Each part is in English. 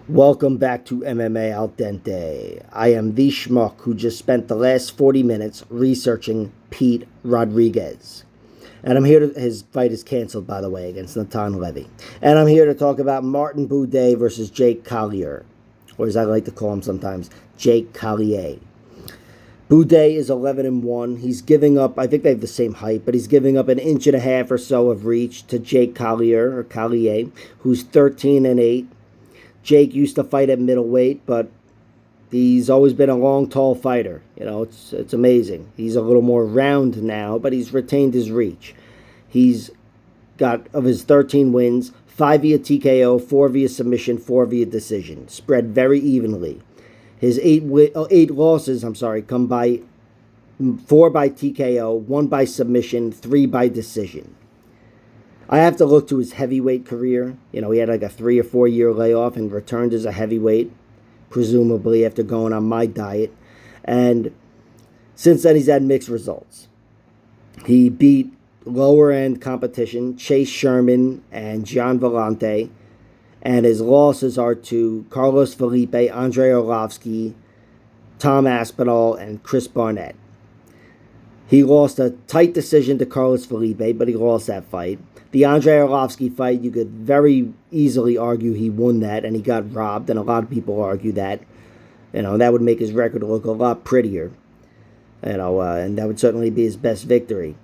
Welcome back to MMA Al Dente. I am the schmuck who just spent the last 40 minutes researching Pete Rodriguez. And I'm here to, his fight is canceled, by the way, against Natan Levy. And I'm here to talk about Martin Buday versus Jake Collier, or as I like to call him sometimes, Jake Collier. Buday is 11-1. He's giving up, I think they have the same height, but he's giving up an inch and a half or so of reach to Jake Collier, who's 13-8. Jake used to fight at middleweight, but he's always been a long, tall fighter. You know, it's amazing. He's a little more round now, but he's retained his reach. He's got, of his 13 wins, 5 via TKO, 4 via submission, 4 via decision, spread very evenly. His eight losses, come by 4 by TKO, 1 by submission, 3 by decision. I have to look to his heavyweight career. You know, he had like a 3 or 4 year layoff and returned as a heavyweight, presumably after going on my diet. And since then, he's had mixed results. He beat lower end competition, Chase Sherman and Gian Vellante. And his losses are to Carlos Felipe, Andrei Arlovsky, Tom Aspinall, and Chris Barnett. He lost a tight decision to Carlos Felipe, but he lost that fight. The Andrei Arlovsky fight, you could very easily argue he won that, and he got robbed, and a lot of people argue that. You know, that would make his record look a lot prettier. You know, and that would certainly be his best victory.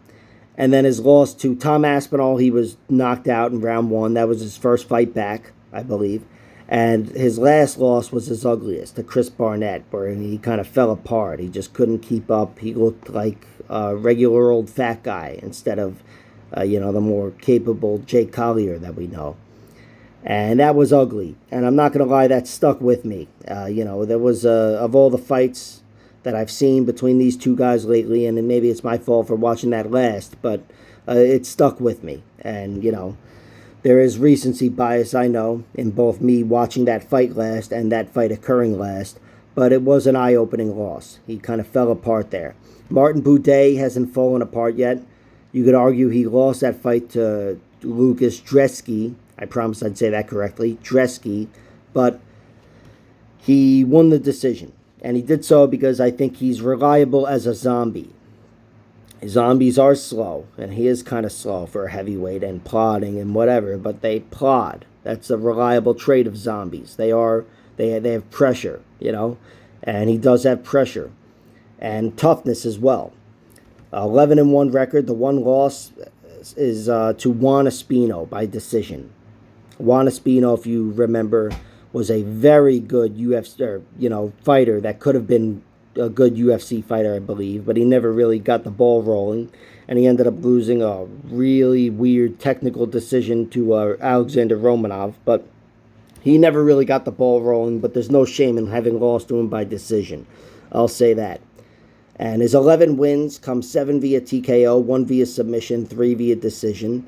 And then his loss to Tom Aspinall, he was knocked out in round 1. That was his first fight back, I believe. And his last loss was his ugliest, to Chris Barnett, where he kind of fell apart. He just couldn't keep up. He looked like a regular old fat guy instead of, the more capable Jake Collier that we know. And that was ugly. And I'm not going to lie, that stuck with me. There was, of all the fights that I've seen between these two guys lately, and maybe it's my fault for watching that last, but it stuck with me. And, there is recency bias, I know, in both me watching that fight last and that fight occurring last, but it was an eye-opening loss. He kind of fell apart there. Martin Buday hasn't fallen apart yet. You could argue he lost that fight to Lucas Dresky. I promise I'd say that correctly, Dresky, but he won the decision. And he did so because I think he's reliable as a zombie. Zombies are slow, and he is kind of slow for a heavyweight and plodding and whatever, but they plod. That's a reliable trait of zombies. They have pressure, and he does have pressure and toughness as well. 11-1 record. The one loss is to Juan Espino by decision. Juan Espino, if you remember, was a very good UFC, fighter that could have been a good UFC fighter, I believe, but he never really got the ball rolling, and he ended up losing a really weird technical decision to Alexander Romanov, but he never really got the ball rolling, but there's no shame in having lost to him by decision. I'll say that. And his 11 wins come 7 via TKO, 1 via submission, 3 via decision.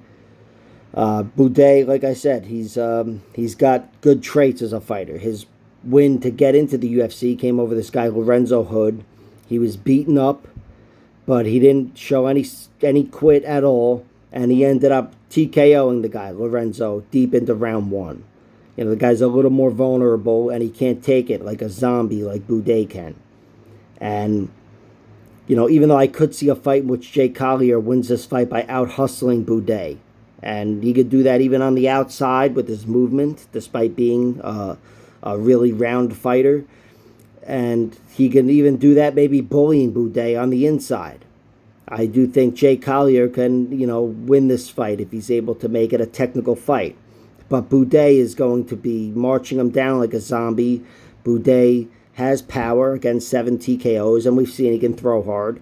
Buday, like I said, he's got good traits as a fighter. His win to get into the UFC came over this guy Lorenzo Hood. He was beaten up, but he didn't show any quit at all, and he ended up TKOing the guy Lorenzo deep into round 1. The guy's a little more vulnerable, and he can't take it like a zombie like Buday can. And even though I could see a fight in which Jake Collier wins this fight by out-hustling Buday, and he could do that even on the outside with his movement, despite being a really round fighter. And he can even do that, maybe bullying Buday on the inside. I do think Jake Collier can, win this fight if he's able to make it a technical fight. But Buday is going to be marching him down like a zombie. Buday has power against 7 TKOs, and we've seen he can throw hard.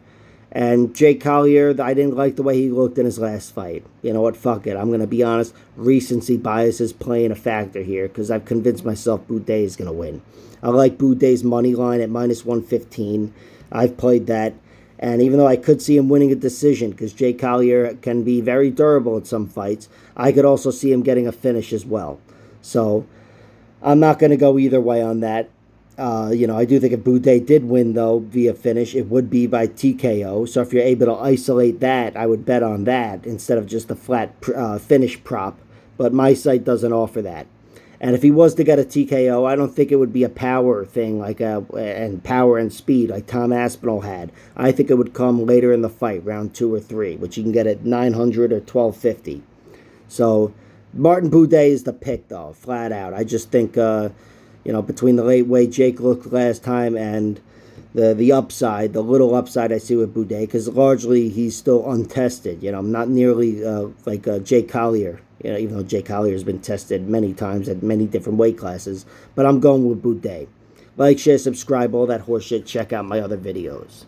And Jake Collier, I didn't like the way he looked in his last fight. You know what, fuck it. I'm going to be honest. Recency bias is playing a factor here because I've convinced myself Buday is going to win. I like Buday's money line at minus 115. I've played that. And even though I could see him winning a decision because Jake Collier can be very durable at some fights, I could also see him getting a finish as well. So I'm not going to go either way on that. I do think if Buday did win, though, via finish, it would be by TKO. So if you're able to isolate that, I would bet on that instead of just a flat finish prop. But my site doesn't offer that. And if he was to get a TKO, I don't think it would be a power thing and power and speed like Tom Aspinall had. I think it would come later in the fight, round 2 or 3, which you can get at 900 or 1250. So Martin Buday is the pick, though, flat out. I just think, between the late way Jake looked last time and the upside, the little upside I see with Buday, because largely he's still untested. Not nearly like Jake Collier. Even though Jake Collier has been tested many times at many different weight classes. But I'm going with Buday. Like, share, subscribe, all that horseshit. Check out my other videos.